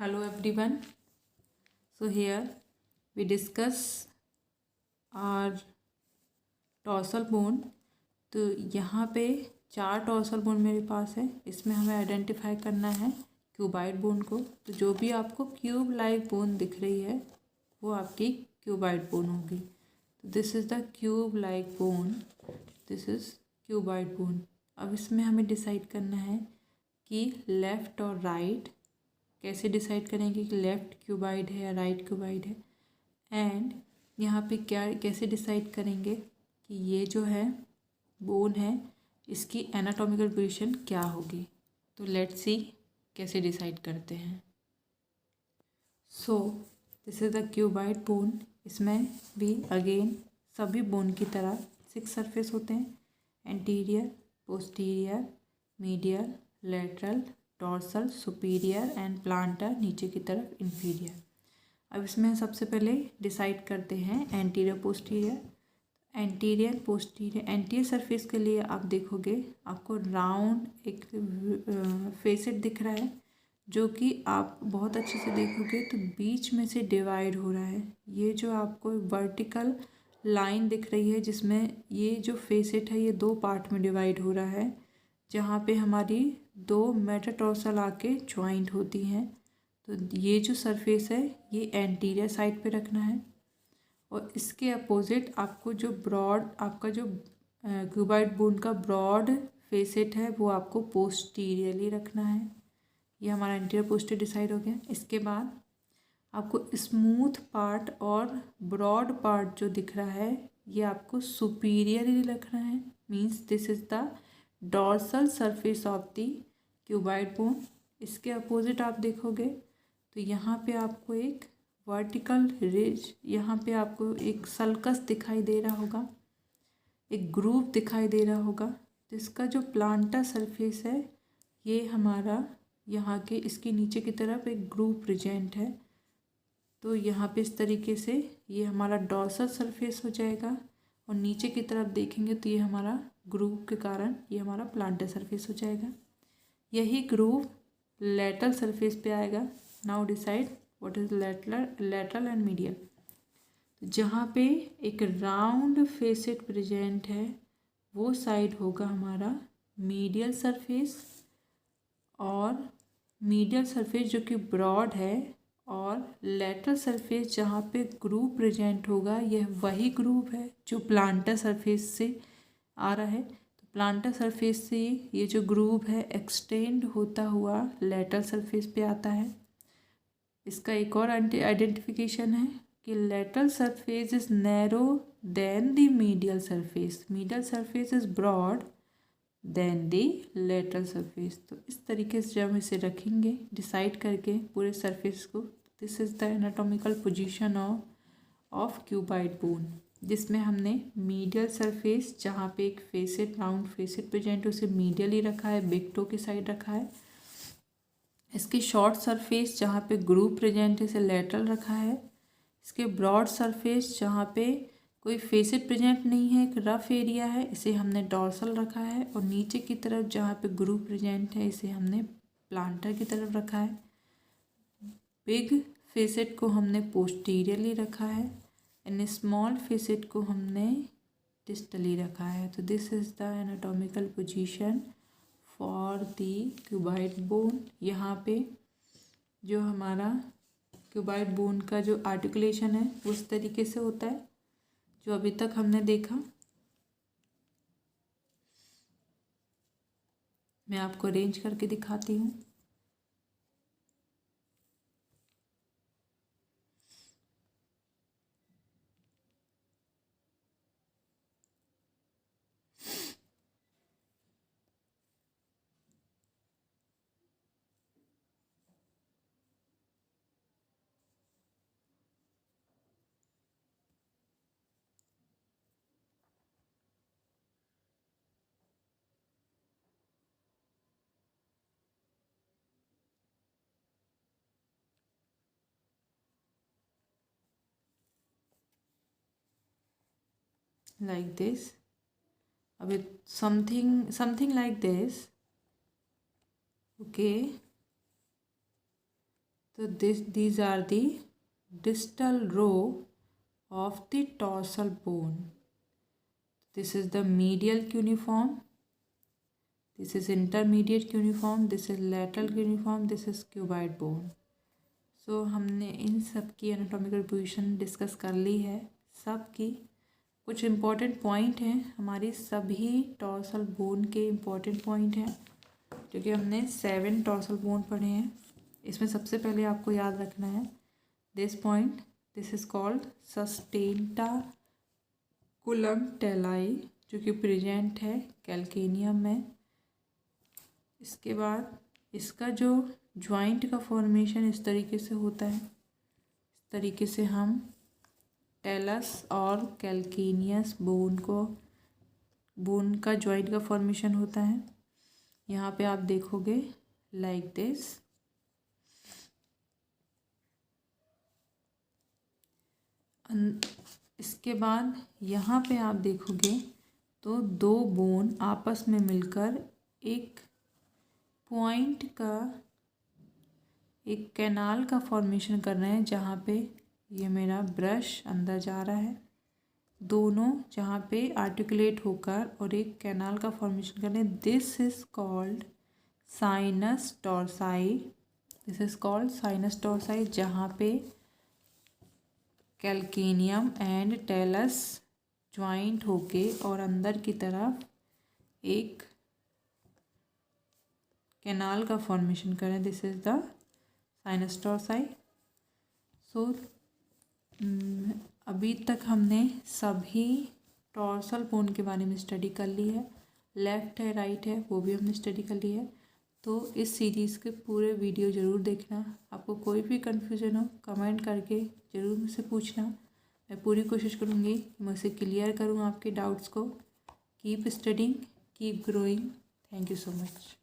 Hello everyone. So here we discuss our tarsal bone. तो यहाँ पे 4 टॉर्सल बोन मेरे पास है। इसमें हमें आइडेंटिफाई करना है क्यूबाइड बोन को। तो जो भी आपको क्यूब लाइक बोन दिख रही है वो आपकी क्यूबाइड बोन होगी। तो this is the cube like bone, this is cuboid bone. अब इसमें हमें डिसाइड करना है कि लेफ़्ट और राइट कैसे डिसाइड करेंगे कि लेफ़्ट क्यूबाइड है या राइट क्यूबाइड है। एंड यहाँ पे क्या कैसे डिसाइड करेंगे कि ये जो है बोन है इसकी एनाटॉमिकल पोजीशन क्या होगी। तो लेट्स सी कैसे डिसाइड करते हैं। So this is the cuboid bone. इसमें भी अगेन सभी बोन की तरह 6 सरफेस होते हैं, anterior, posterior, medial, lateral, dorsal, superior and planter, नीचे की तरफ इन्फीरियर। अब इसमें सबसे पहले डिसाइड करते हैं anterior posterior. Anterior posterior anterior surface के लिए आप देखोगे आपको राउंड एक फेसेट दिख रहा है, जो कि आप बहुत अच्छे से देखोगे तो बीच में से डिवाइड हो रहा है। ये जो आपको वर्टिकल लाइन दिख रही है जिसमें ये जो फेसेट है ये 2 पार्ट में डिवाइड हो रहा है, जहाँ पे हमारी 2 मेटाटार्सल आके ज्वाइंट होती हैं। तो ये जो सरफेस है ये एंटीरियर साइड पे रखना है और इसके अपोजिट आपको जो ब्रॉड आपका जो क्यूबाइड बोन का ब्रॉड फेसेट है वो आपको पोस्टीरियरली रखना है। ये हमारा एंटीरियर पोस्टीरियर डिसाइड हो गया। इसके बाद आपको स्मूथ पार्ट और ब्रॉड पार्ट जो दिख रहा है ये आपको सुपीरियरली रखना है। Means this is the dorsal surface of the cuboid bone. इसके अपोजिट आप देखोगे तो यहाँ पे आपको एक वर्टिकल रिज, यहाँ पे आपको एक सल्कस दिखाई दे रहा होगा, एक ग्रूव दिखाई दे रहा होगा। जिसका जो प्लांटर सरफेस है ये हमारा यहाँ के इसके नीचे की तरफ एक ग्रूव प्रेजेंट है। तो यहाँ पे इस तरीके से ये हमारा डॉर्सल सरफेस हो जाएगा और नीचे की तरफ देखेंगे तो ये हमारा ग्रूव के कारण ये हमारा प्लांटर सरफेस हो जाएगा। यही ग्रूव लेटरल सरफेस पे आएगा। Now decide what is lateral and medial. तो जहाँ पे एक राउंड फेसेट प्रेजेंट है वो साइड होगा हमारा मीडियल सरफेस, और मीडियल सरफेस जो कि ब्रॉड है, और लेटरल सरफेस जहाँ पे ग्रूव प्रेजेंट होगा यह वही ग्रूव है जो प्लांटर सरफेस से आ रहा है। तो प्लांटर सरफेस से ये जो ग्रूव है एक्सटेंड होता हुआ लेटरल सरफेस पे आता है। इसका एक और आइडेंटिफिकेशन है कि lateral surface is narrow than the medial surface, medial surface is broad than the lateral surface. तो इस तरीके से जब हम इसे रखेंगे डिसाइड करके पूरे सरफेस को, this is the anatomical position of cuboid bone, जिसमें हमने मीडियल सरफेस जहाँ पे एक फेसेट राउंड फेसेट प्रेजेंट उसे मीडियली रखा है, बिग टो की साइड रखा है। इसके शॉर्ट सरफेस जहाँ पे ग्रूव प्रेजेंट है इसे लेटरल रखा है। इसके ब्रॉड सरफेस जहाँ पे कोई फेसेट प्रेजेंट नहीं है, एक रफ एरिया है, इसे हमने डॉर्सल रखा है। और नीचे की तरफ जहाँ पे ग्रूव प्रेजेंट है इसे हमने प्लांटर की तरफ रखा है। बिग फेसेट को हमने पोस्टीरियरली रखा है एंड स्मॉल फेसेट को हमने डिस्टली रखा है। तो this is the anatomical position for the cuboid bone. यहाँ पे जो हमारा क्यूबाइड बोन का जो आर्टिकुलेशन है उस तरीके से होता है जो अभी तक हमने देखा। मैं आपको अरेंज करके दिखाती हूँ। Like this, a bit something like this. Okay, तो these are the distal row of the dorsal bone. This is the medial cuneiform, this is intermediate cuneiform, this is lateral cuneiform, this is cuboid bone. So हमने इन सब की anatomical position discuss कर ली है सब की। कुछ important point हैं, हमारी सभी टॉर्सल बोन के इम्पॉर्टेंट पॉइंट हैं, क्योंकि हमने 7 टॉर्सल बोन पढ़े हैं। इसमें सबसे पहले आपको याद रखना है this point, this is called sustentaculum tali, जो कि प्रेजेंट है कैल्केनियम में। इसके बाद इसका जो ज्वाइंट का फॉर्मेशन इस तरीके से होता है, इस तरीके से हम टेलस और कैल्केनियस बोन का ज्वाइंट का फॉर्मेशन होता है। यहाँ पे आप देखोगे लाइक दिस। इसके बाद यहाँ पे आप देखोगे तो 2 बोन आपस में मिलकर एक पॉइंट का, एक कैनाल का फॉर्मेशन कर रहे हैं, जहाँ पे ये मेरा ब्रश अंदर जा रहा है, दोनों जहाँ पे आर्टिकुलेट होकर और एक कैनाल का फॉर्मेशन कर रहे हैं। This is called sinus tarsi, this is called sinus tarsi, जहाँ पे कैल्केनियम एंड टेलस ज्वाइंट होके और अंदर की तरफ एक कैनाल का फॉर्मेशन करें। This is the sinus tarsi. So अभी तक हमने सभी टॉर्सल बोन के बारे में स्टडी कर ली है। लेफ़्ट है राइट है वो भी हमने स्टडी कर ली है। तो इस सीरीज़ के पूरे वीडियो ज़रूर देखना। आपको कोई भी कन्फ्यूज़न हो कमेंट करके ज़रूर मुझसे पूछना। मैं पूरी कोशिश करूँगी कि मैं उसे क्लियर करूँ आपके डाउट्स को। Keep studying, keep growing. Thank you so much.